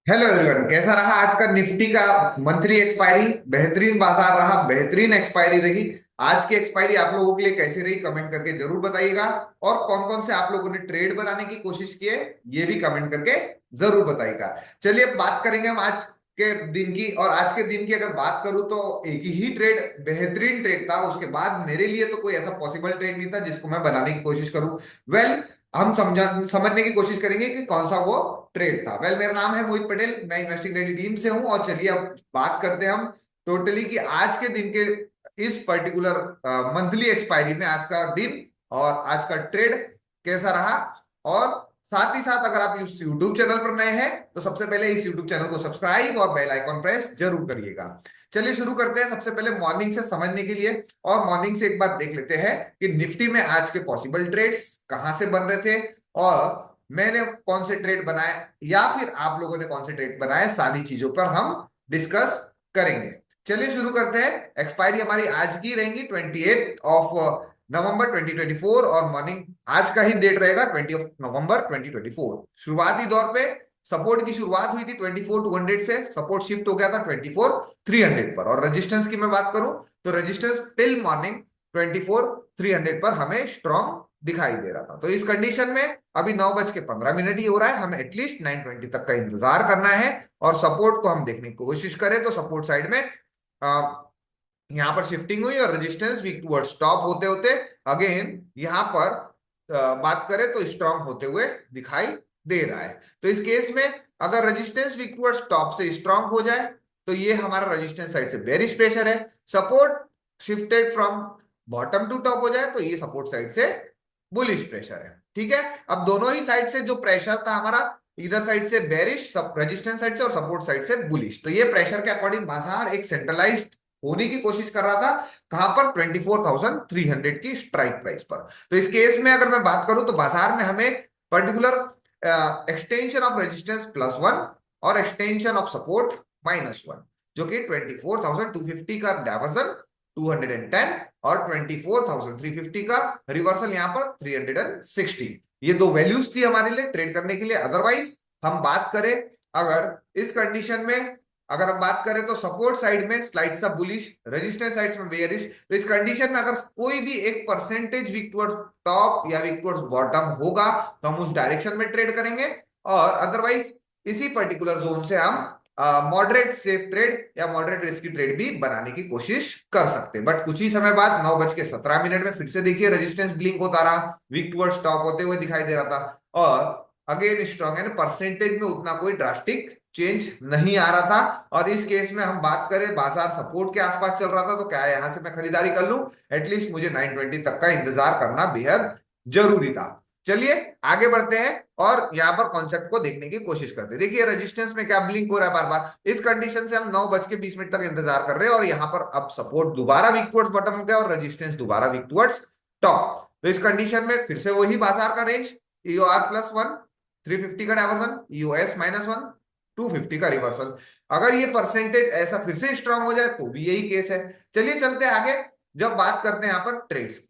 Hello everyone, कैसा रहा आज का निफ्टी का मंथली एक्सपायरी। बेहतरीन बाजार रहा, बेहतरीन एक्सपायरी रही। आज की एक्सपायरी आप लोगों के लिए कैसी रही कमेंट करके जरूर बताइएगा। और कौन कौन से आप लोगों ने ट्रेड बनाने की कोशिश की है ये भी कमेंट करके जरूर बताइएगा। चलिए अब बात करेंगे हम आज के दिन की। और आज के दिन की अगर बात करूं तो एक ही ट्रेड बेहतरीन ट्रेड था, उसके बाद मेरे लिए तो कोई ऐसा पॉसिबल ट्रेड नहीं था जिसको मैं बनाने की कोशिश करूं। वेल, हम समझने की कोशिश करेंगे कि कौन सा वो ट्रेड था। मेरा नाम है मोहित पटेल, मैं इन्वेस्टिंग रेडी टीम से हूं। और चलिए अब बात करते हैं हम टोटली कि आज के दिन के इस पर्टिकुलर मंथली एक्सपायरी में आज का दिन और आज का ट्रेड कैसा रहा। और साथ ही साथ अगर आप इस यूट्यूब चैनल पर नए हैं तो सबसे पहले इस यूट्यूब चैनल को सब्सक्राइब और बेल आइकॉन प्रेस जरूर करिएगा। चलिए शुरू करते हैं सबसे पहले मॉर्निंग से समझने के लिए। और मॉर्निंग से एक बार देख लेते हैं कि निफ्टी में आज के पॉसिबल ट्रेड्स कहां से बन रहे थे, और मैंने कौन से ट्रेड बनाए या फिर आप लोगों ने कौन से ट्रेड बनाए, सारी चीजों पर हम डिस्कस करेंगे। चलिए शुरू करते हैं। एक्सपायरी हमारी आज की रहेंगी 28 नवंबर 2024, और मॉर्निंग आज का ही डेट रहेगा 20 नवंबर 2024। शुरुआती दौर पे सपोर्ट की शुरुआत हुई थी 24,200 से, सपोर्ट शिफ्ट हो गया था 24,300 पर। और रेजिस्टेंस की मैं बात करूं तो रेजिस्टेंस टिल मॉर्निंग 24,300 पर हमें स्ट्रॉन्ग दिखाई दे रहा था। तो इस कंडीशन में अभी 9:15 ही हो रहा है, हमें एटलीस्ट 9:20 तक का इंतजार करना है। और सपोर्ट को हम देखने की कोशिश करें तो सपोर्ट साइड में यहां पर शिफ्टिंग हुई और रेजिस्टेंस वीक टुवर्ड स्टॉप होते होते अगेन यहां पर बात करें तो स्ट्रांग होते हुए दिखाई दे रहा है। तो इस केस में अगर रेजिस्टेंस वीक टुवर्ड स्टॉप से स्ट्रांग हो जाए तो ये हमारा रेजिस्टेंस साइड से बेरिश प्रेशर है। Support shifted from bottom to top हो जाए तो ये सपोर्ट साइड से बुलिश प्रेशर है। ठीक है, अब दोनों ही साइड से जो प्रेशर था हमारा, इधर साइड से बेरिश रेजिस्टेंस साइड से और सपोर्ट साइड से बुलिश, तो ये प्रेशर के अकॉर्डिंग बाजार एक सेंट्रलाइज्ड होने की कोशिश कर रहा था। कहां पर? 24,300 की स्ट्राइक प्राइस पर। तो इस केस में अगर मैं बात करूं तो बाजार में हमें पर्टिकुलर एक्सटेंशन ऑफ रेजिस्टेंस +1 और एक्सटेंशन ऑफ सपोर्ट -1, जो कि 24,250 का डायवर्सन 210 और 24,350 का रिवर्सल यहां पर 360, ये दो वैल्यूज थी हमारे लिए ट्रेड करने के लिए। अदरवाइज हम बात करें अगर इस कंडीशन में, अगर हम बात करें तो सपोर्ट साइड में स्लाइड सा बुलिश, रेजिस्टेंस साइड में बेयरिश। तो इस कंडीशन में अगर कोई भी एक परसेंटेज वीक टुवर्ड्स टॉप या वीक टुवर्ड्स बॉटम होगा तो हम उस डायरेक्शन में ट्रेड करेंगे। और अदरवाइज इसी पर्टिकुलर जोन से हम मॉडरेट सेफ ट्रेड या मॉडरेट रिस्की ट्रेड भी बनाने की कोशिश कर सकते हैं। बट कुछ ही समय बाद 9:17 में फिर से देखिए रेजिस्टेंस ब्लिंक होता रहा, वीक टुवर्ड्स टॉप होते हुए दिखाई दे रहा था। और अगेन स्ट्रॉन्ग है, परसेंटेज में उतना कोई ड्रास्टिक चेंज नहीं आ रहा था। और इस केस में हम बात करें बाजार सपोर्ट के आसपास चल रहा था, तो क्या यहां से मैं खरीदारी कर लूं? एटलीस्ट मुझे 9:20 तक का इंतजार करना बेहद जरूरी था। चलिए आगे बढ़ते हैं और यहां पर कॉन्सेप्ट को देखने की कोशिश करते हैं। देखिए रेजिस्टेंस में क्या ब्लिंक हो रहा है बार बार। इस कंडीशन से हम 9:20 तक इंतजार कर रहे हैं और यहां पर अब सपोर्ट दोबारा वीक टुवर्ड्स बॉटम हो गया और रेजिस्टेंस दोबारा वीक टुवर्ड्स टॉप। तो इस कंडीशन में फिर से वही बाजार का रेंज, EOR+1 350 का डायवर्सन, EOS-1 250 का रिवर्सल। अगर ये परसेंटेज ऐसा फिर से स्ट्रांग हो जाए तो भी यही केस है। चलिए चलते हैं आगे। जब बात करते हैं यहाँ पर ट्रेड्स,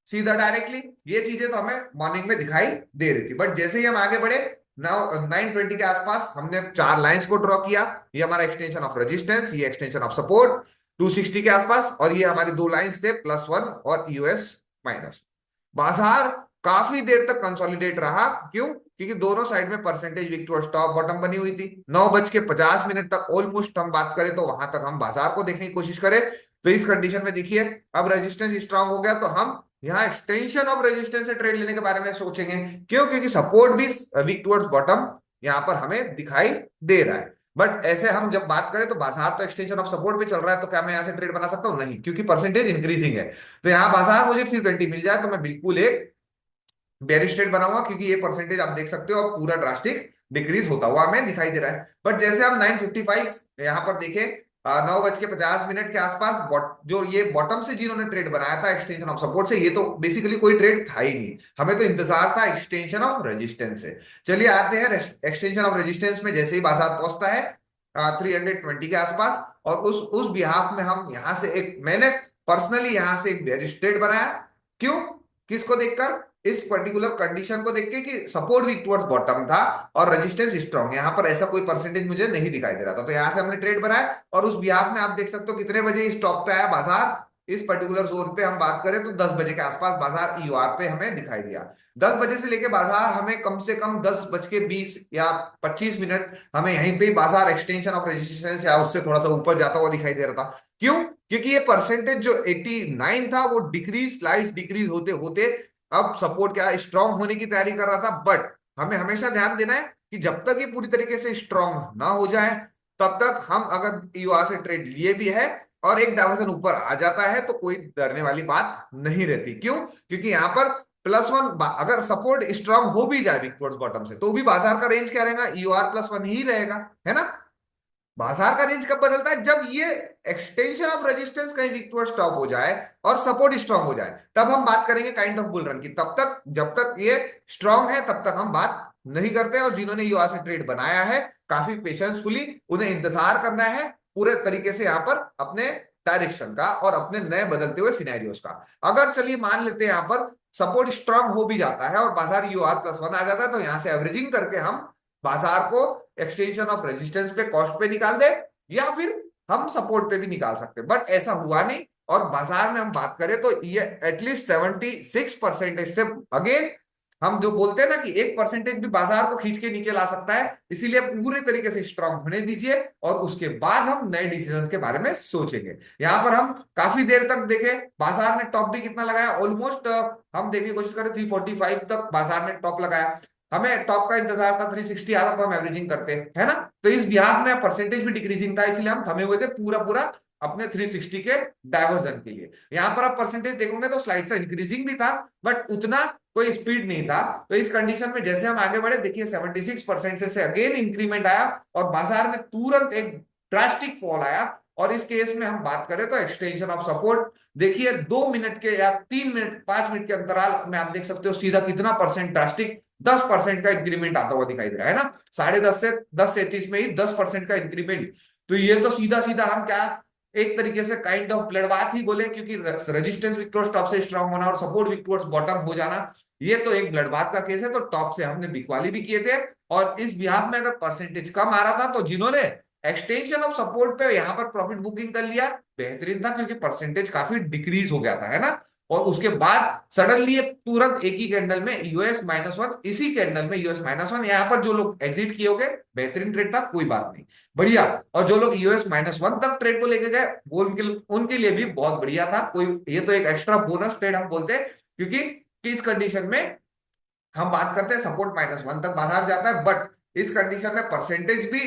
सीधा डायरेक्टली ये चीजें तो हमें मॉर्निंग में दिखाई दे रही थी, बट जैसे ही हम आगे बढ़े 9:20 के आसपास हमने चार लाइंस को ड्रॉ किया। ये हमारा एक्सटेंशन ऑफ रेजिस्टेंस, ये एक्सटेंशन ऑफ सपोर्ट 260 के आसपास, और ये हमारी दो लाइंस थे +1 और EOS-। बाजार काफी देर तक कंसोलिडेट रहा, क्यों? क्योंकि दोनों साइड में percentage weak to top bottom बनी हुई थी। 9:50 तक ऑलमोस्ट हम बात करें तो वहां तक हम बाजार को देखने की कोशिश करें तो इस कंडीशन में देखिए अब रेजिस्टेंस स्ट्रांग हो गया तो हम यहाँ एक्सटेंशन ऑफ रेजिस्टेंस से ट्रेड लेने के बारे में सोचेंगे। क्यों? क्योंकि सपोर्ट भी वीक टुवर्ड्स बॉटम यहाँ पर हमें दिखाई दे रहा है। बट ऐसे हम जब बात करें तो बाजार तो एक्सटेंशन ऑफ सपोर्ट पे चल रहा है, तो क्या मैं यहाँ से ट्रेड बना सकता हूँ? नहीं, क्योंकि परसेंटेज इंक्रीजिंग है। तो यहाँ बाजार मुझे 320 मिल जाए तो मैं बिल्कुल एक बेरिश ट्रेड बनाऊंगा, क्योंकि ये परसेंटेज आप देख सकते हो अब पूरा ड्रास्टिक डिक्रीज होता हुआ हमें दिखाई दे रहा है। बट जैसे हम 9:55 यहाँ पर देखें, 9:50 के आसपास जो ये बॉटम से जिन्होंने ट्रेड बनाया था एक्सटेंशन ऑफ सपोर्ट से, ये तो बेसिकली कोई ट्रेड था ही नहीं, हमें तो इंतजार था एक्सटेंशन ऑफ रेजिस्टेंस से। चलिए आते हैं एक्सटेंशन ऑफ रेजिस्टेंस में। जैसे ही बाजार पहुंचता है 320 के आसपास, और उस बिहाफ में हम यहाँ से एक, मैंने पर्सनली यहाँ से एक बेरिश ट्रेड बनाया। क्यों? किसको देखकर? इस पर्टिकुलर कंडीशन को देख के कि सपोर्ट वीक टुवर्ड्स बॉटम था और रेजिस्टेंस स्ट्रांग है। यहाँ पर ऐसा कोई परसेंटेज मुझे नहीं दिखाई दे रहा था, तो यहाँ से हमने ट्रेड बनाया और उस बिहाफ में आप देख सकते हो कितने बजे स्टॉप पे आया बाजार। इस पर्टिकुलर जोन पे हम बात करें तो 10 बजे के आसपास बाजार ईओआर पे हमें दिखाई दिया। 10 बजे से लेके बाजार हमें कम से कम 10:20 या 25 मिनट हमें यहीं पे बाजार एक्सटेंशन ऑफ रेजिस्टेंस या उससे थोड़ा सा ऊपर जाता हुआ दिखाई दे रहा था। क्यों? क्योंकि ये परसेंटेज जो 89 था वो डिक्रीज, स्लाइड डिक्रीज होते होते अब सपोर्ट क्या स्ट्रांग होने की तैयारी कर रहा था। बट हमें हमेशा ध्यान देना है कि जब तक ये पूरी तरीके से स्ट्रांग ना हो जाए तब तक हम अगर यूआर से ट्रेड लिए भी है और एक डायवर्सन ऊपर आ जाता है तो कोई डरने वाली बात नहीं रहती। क्यों? क्योंकि यहां पर +1 अगर सपोर्ट स्ट्रांग हो भी जाए वीक टुवर्ड्स बॉटम से तो भी बाजार का रेंज क्या रहेगा? यूआर +1 ही रहेगा, है ना। बाजार का रेंज कब बदलता है? जब ये एक्सटेंशन ऑफ रेजिस्टेंस कहीं वीक टुवर्ड्स स्टॉप हो जाए और सपोर्ट स्ट्रांग हो जाए, तब हम बात करेंगे काइंड ऑफ बुल रन की। तब तक जब तक ये स्ट्रांग है तब तक हम बात नहीं करते। और जिन्होंने यूआर से ट्रेड बनाया है काफी पेशेंसफुली उन्हें इंतजार करना है पूरे तरीके से यहाँ पर अपने डायरेक्शन का और अपने नए बदलते हुए सिनेरियोस का। अगर चलिए मान लेते हैं यहाँ पर सपोर्ट स्ट्रांग हो भी जाता है और बाजार यूआर +1 आ जाता है तो यहां से एवरेजिंग करके हम बाजार को एक्सटेंशन ऑफ रेजिस्टेंस पे कॉस्ट पे निकाल दे या फिर हम सपोर्ट पे भी निकाल सकते, बट ऐसा हुआ नहीं। और बाजार में हम बात करें तो ये एटलीस्ट 76% से अगेन हम जो बोलते हैं ना कि 1% भी बाजार को खींच के नीचे ला सकता है, इसीलिए पूरे तरीके से स्ट्रांग होने दीजिए और उसके बाद हम नए डिसीजंस के बारे में सोचेंगे। यहां पर हम काफी देर तक देखे बाजार ने टॉप भी कितना लगाया, ऑलमोस्ट हम देखने की कोशिश करें 345 तक बाजार ने टॉप लगाया। हमें टॉप का इंतजार था 360 आता तो हम एवरेजिंग करते है ना। तो इस बिहाफ में परसेंटेज भी डिक्रीजिंग था इसलिए हम थमे हुए थे पूरा पूरा अपने 360 के डायवर्जन के लिए। यहां पर आप परसेंटेज देखोगे तो स्लाइड से इंक्रीजिंग भी था बट उतना कोई स्पीड नहीं था। तो इस कंडीशन में जैसे हम आगे बढ़े देखिए 76% से अगेन इंक्रीमेंट आया और बाजार में तुरंत एक ड्रास्टिक फॉल आया। और इस केस में हम बात करें तो एक्सटेंशन ऑफ सपोर्ट देखिए 2 मिनट के या 3 मिनट 5 मिनट के अंतराल में आप देख सकते हो सीधा कितना परसेंट ड्रास्टिक 10% का इंक्रीमेंट आता हुआ दिखाई दे रहा है ना। 10:30 से 10:33 में ही 10% का इंक्रीमेंट। तो ये तो सीधा सीधा हम क्या एक तरीके से काइंड ऑफ ब्लडबाथ ही बोले, क्योंकि रेजिस्टेंस वीक टुवर्ड्स टॉप से स्ट्रांग होना और सपोर्ट वीक टुवर्ड्स बॉटम हो जाना ये तो एक ब्लडबाथ का केस है। तो टॉप से हमने बिकवाली भी किए थे और इस बिहाफ में अगर परसेंटेज कम आ रहा था तो जिन्होंने एक्सटेंशन ऑफ सपोर्ट पे यहां पर प्रॉफिट बुकिंग कर लिया बेहतरीन था, क्योंकि परसेंटेज काफी डिक्रीज हो गया था, है ना। और उसके बाद सडनली तुरंत एक ही कैंडल में US-1, इसी कैंडल में US-1 यहाँ पर जो लोग एग्जिट किए होंगे बेहतरीन ट्रेड था, कोई बात नहीं, बढ़िया। और जो लोग US-1 तक ट्रेड को लेके गए वो उनके लिए भी बहुत बढ़िया था। कोई ये तो एक एक्स्ट्रा बोनस ट्रेड हम बोलते हैं, क्योंकि इस कंडीशन में हम बात करते हैं सपोर्ट -1 तक बाजार जाता है बट इस कंडीशन में परसेंटेज भी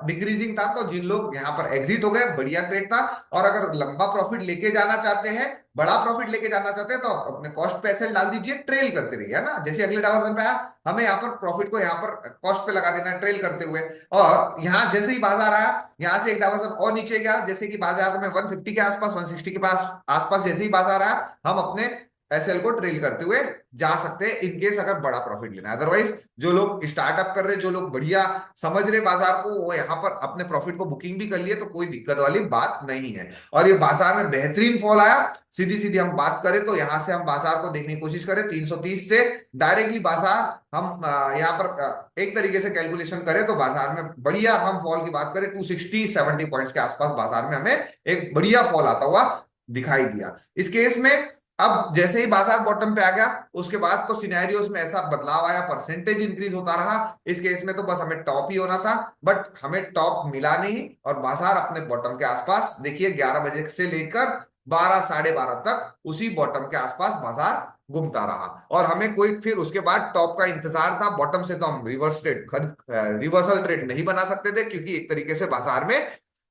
डिक्रीजिंग था। तो जिन लोग यहाँ पर एग्जिट हो गए बढ़िया ट्रेड था। और अगर लंबा प्रॉफिट लेके जाना चाहते हैं, बड़ा प्रॉफिट लेके जाना चाहते हैं तो आप अपने कॉस्ट पे ऐसे डाल दीजिए, ट्रेल करते रहिए, है ना। जैसे अगले डायवर्सन पे आया हमें यहाँ पर प्रॉफिट को यहाँ पर कॉस्ट पे लगा देना है ट्रेल करते हुए। और यहाँ जैसे ही बाजार आया यहाँ से एक डायवर्सन और नीचे गया, जैसे कि बाजार में 150 के आसपास 160 के पास आसपास जैसे ही बाजार आया हम अपने एसएल को ट्रेल करते हुए जा सकते हैं इनकेस अगर बड़ा प्रॉफिट लेना है। अदरवाइज जो लोग स्टार्टअप कर रहे, जो लोग बढ़िया समझ रहे बाजार को, वो यहाँ पर अपने प्रॉफिट को बुकिंग भी कर लिए तो कोई दिक्कत वाली बात नहीं है। और ये बाजार में बेहतरीन फॉल आया। सीधी सीधी हम बात करें तो यहां से हम बाजार को देखने की कोशिश करें 330 से डायरेक्टली बाजार हम यहाँ पर एक तरीके से कैलकुलेशन करें तो बाजार में बढ़िया हम फॉल की बात करें 260-70 पॉइंट्स के आसपास बाजार में हमें एक बढ़िया फॉल आता हुआ दिखाई दिया। इस केस में अब जैसे ही बाजार बॉटम पे आ गया उसके बाद तो सिनेरियोस में ऐसा बदलाव आया, परसेंटेज इंक्रीज होता रहा। इस केस में तो बस हमें टॉप ही होना था बट हमें टॉप मिला नहीं और बाजार अपने बॉटम के आसपास देखिए 11 बजे से लेकर 12 साढ़े 12 तक उसी बॉटम के आसपास बाजार घूमता रहा। और हमें कोई फिर उसके बाद टॉप का इंतजार था। बॉटम से तो हम रिवर्सल ट्रेड नहीं बना सकते थे क्योंकि एक तरीके से बाजार में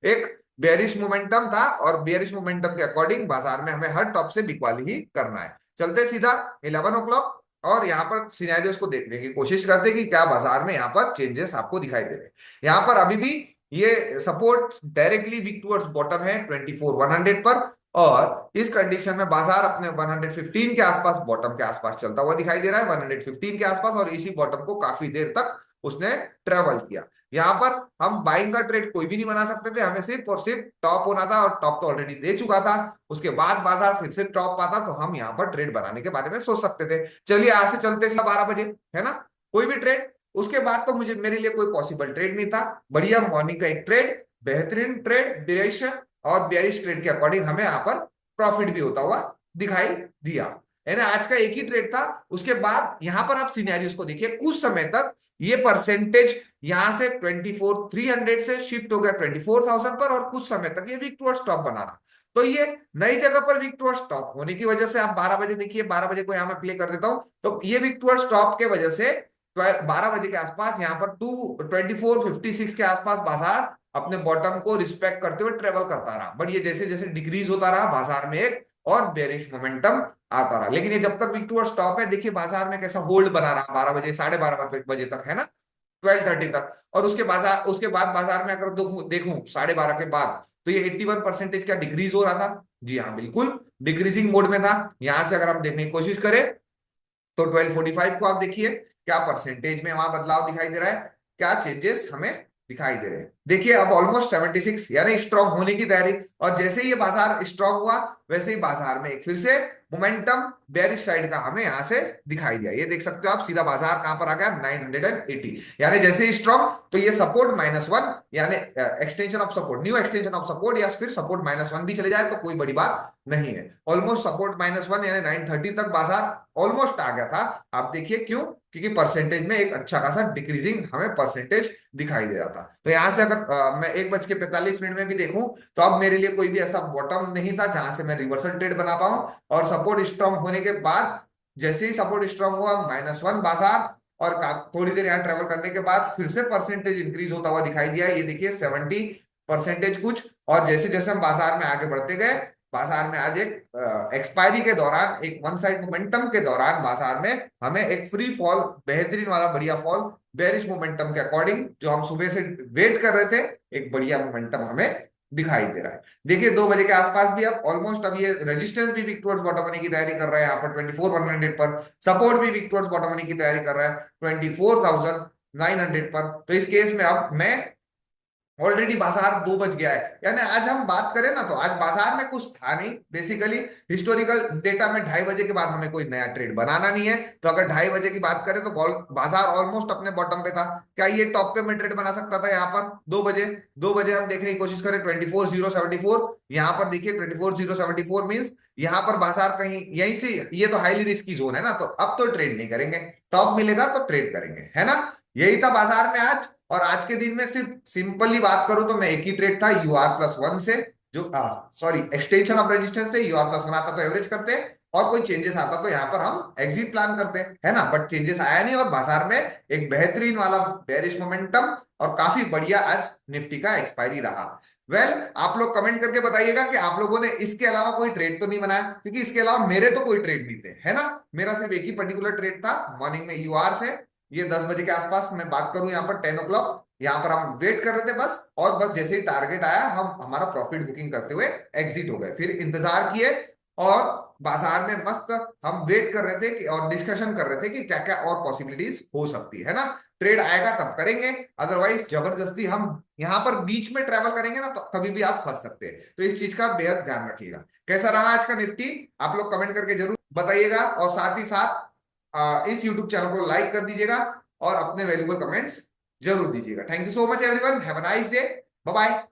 एक बेयरिश मोमेंटम था और बेयरिश मोमेंटम के अकॉर्डिंग बाजार में हमें हर टॉप से बिकवाली ही करना है। चलते सीधा 11 o'clock और यहाँ पर सिनेरियोस को देखने की कोशिश करते कि क्या बाजार में यहाँ पर चेंजेस आपको दिखाई दे रहे हैं। यहाँ पर अभी भी ये support directly weak towards bottom है 24,100 पर और इस कंडीशन में बाजार अपने 115 के आसपास बॉटम के आसपास चलता हुआ दिखाई दे रहा है, 115 के आसपास। और इसी बॉटम को काफी देर तक उसने ट्रेवल किया। यहाँ पर हम बाइंग का ट्रेड कोई भी नहीं बना सकते थे, हमें सिर्फ और सिर्फ टॉप होना था, और टॉप तो ऑलरेडी दे चुका था। उसके बाद बाजार फिर से टॉप पाता तो हम यहाँ पर ट्रेड बनाने के बारे में सोच सकते थे। चलिए आज से चलते थे 12 बजे, है ना, कोई भी ट्रेड। उसके बाद तो मुझे मेरे लिए कोई पॉसिबल ट्रेड नहीं था। बढ़िया मॉर्निंग का एक ट्रेड, बेहतरीन ट्रेड, बेरिश और बेरिश ट्रेड के अकॉर्डिंग हमें यहाँ पर प्रॉफिट भी होता हुआ दिखाई दिया, है ना। आज का एक ही ट्रेड था। उसके बाद यहां पर आप सिनेरियोस को देखिए, कुछ समय तक ये परसेंटेज यहां से 24,300 से शिफ्ट हो गया 24,000 पर, और कुछ समय तक ये वीक टू स्टॉप बना रहा। तो ये नई जगह पर वीक टू स्टॉप होने की वजह से आप 12 बजे देखिए, 12 बजे को यहां मैं प्ले कर देता हूं, तो ये वीक टू स्टॉप के वजह से 12 बजे के आसपास यहाँ पर 2456 के आसपास बाजार अपने बॉटम को रिस्पेक्ट करते हुए ट्रेवल करता रहा। बट ये जैसे जैसे डिक्रीज होता रहा बाजार में एक और बेरिश मोमेंटम आता रहा। लेकिन ये जब तक वीक टू स्टॉप है, देखिए बाजार में कैसा होल्ड बना रहा 12 बजे, 12:30 बजे तक, है ना, 12:30 तक। और उसके बाद बाजार में अगर देखूं 12:30 के बाद, तो ये 81% क्या डिक्रीज हो रहा था? जी हाँ, बिल्कुल डिक्रीजिंग मोड में था। यहां से अगर हम देखने की कोशिश करें तो 12:45 को आप देखिए, क्या परसेंटेज में वहां बदलाव दिखाई दे रहा है, क्या चेंजेस हमें दिखाई दे रहे हैं। देखिए अब ऑलमोस्ट 76 यानी स्ट्रांग होने की तैयारी। और जैसे ही ये बाजार स्ट्रांग हुआ, वैसे ही बाजार में एक फिर से मोमेंटम बेरिश साइड का हमें यहां से दिखाई दिया। ये देख सकते हो आप, सीधा बाजार कहां पर आ गया, 980, यानी जैसे ही स्ट्रांग, तो ये सपोर्ट -1 यानी extension of support, new extension of support, या फिर सपोर्ट -1 भी चले जाए तो कोई बड़ी बात नहीं है। ऑलमोस्ट सपोर्ट -1 यानी 930 तक बाजार ऑलमोस्ट आ गया था। आप देखिए क्यों, क्योंकि परसेंटेज में एक अच्छा खासा डिक्रीजिंग हमें परसेंटेज दिखाई दे रहा था। तो यहां से अगर मैं 1:45 में भी देखूं, तो अब मेरे लिए कोई भी ऐसा बॉटम नहीं था जहां से मैं रिवर्सल ट्रेड बना पाऊं। और सपोर्ट स्ट्रांग होने के बाद, जैसे ही सपोर्ट स्ट्रांग हुआ, -1 बाजार, और थोड़ी देर यहाँ ट्रेवल करने के बाद फिर से परसेंटेज इंक्रीज होता हुआ दिखाई दिया। ये देखिए 70% कुछ। और जैसे जैसे हम बाजार में आगे बढ़ते गए, बाजार में आज एक एक्सपायरी के दौरान, एक वन साइड मोमेंटम के दौरान बाजार में हमें एक फ्री फॉल, बेहतरीन वाला बढ़िया फॉल, बेरिश मोमेंटम के अकॉर्डिंग जो हम सुबह से वेट कर रहे थे, एक बढ़िया मोमेंटम हमें दिखाई दे रहा है। देखिए 2 बजे के आसपास भी अब ऑलमोस्ट, अब ये रेजिस्टेंस भी वीक टुवर्ड्स बॉटम होने की तैयारी कर रहा है, यहाँ पर 24,100 पर। सपोर्ट भी वीक टुवर्ड्स बॉटम होने की तैयारी कर रहा है 24,900 पर। तो इस केस में अब मैं ऑलरेडी बाजार 2 बज गया है, यानी आज हम बात करें ना, तो आज बाजार में कुछ था नहीं बेसिकली। हिस्टोरिकल डेटा में 2:30 के बाद हमें कोई नया ट्रेड बनाना नहीं है। तो अगर 2:30 की बात करें तो बाजार ऑलमोस्ट अपने बॉटम पे था। क्या ये टॉप पे मैं ट्रेड बना सकता था यहाँ पर 2 बजे? 2 बजे हम देखने की कोशिश करें 24,074, यहाँ पर देखिए 24,074 मीन्स यहाँ पर बाजार कहीं यहीं से, ये तो हाईली रिस्की जोन है ना, तो अब तो ट्रेड नहीं करेंगे, टॉप मिलेगा तो ट्रेड करेंगे, है ना। यही था बाजार में आज। और आज के दिन में सिर्फ सिंपली बात करूं तो मैं एक ही ट्रेड था UR+1 से, जो सॉरी एक्सटेंशन ऑफ रेजिस्टेंस से UR+1 आता तो एवरेज करते, और कोई चेंजेस आता तो यहाँ पर हम एग्जिट प्लान करते, है ना। बट चेंजेस आया नहीं, और बाजार में एक बेहतरीन वाला बेरिश मोमेंटम, और काफी बढ़िया आज निफ्टी का एक्सपायरी रहा। आप लोग कमेंट करके बताइएगा कि आप लोगों ने इसके अलावा कोई ट्रेड तो नहीं बनाया, क्योंकि इसके अलावा मेरे तो कोई ट्रेड नहीं थे, है ना। मेरा सिर्फ एक ही पर्टिकुलर ट्रेड था मॉर्निंग में UR से। ये 10 बजे के आसपास मैं बात करूं, यहाँ पर 10 o'clock, यहाँ पर हम वेट कर रहे थे बस, और बस जैसे ही टारगेट आया हम हमारा प्रॉफिट बुकिंग करते हुए एग्जिट हो गए। फिर इंतजार किए, और बाजार में मस्त हम वेट कर रहे थे कि, और डिस्कशन कर रहे थे कि क्या क्या और पॉसिबिलिटीज हो सकती है ना। ट्रेड आएगा तब करेंगे, अदरवाइज जबरदस्ती हम यहाँ पर बीच में ट्रेवल करेंगे ना, तो कभी भी आप फंस सकते हैं। तो इस चीज का बेहद ध्यान रखिएगा। कैसा रहा आज का निफ्टी, आप लोग कमेंट करके जरूर बताइएगा, और साथ ही साथ इस YouTube चैनल को लाइक कर दीजिएगा, और अपने वैल्यूबल कमेंट्स जरूर दीजिएगा। Thank you so much everyone, have a nice day, bye bye.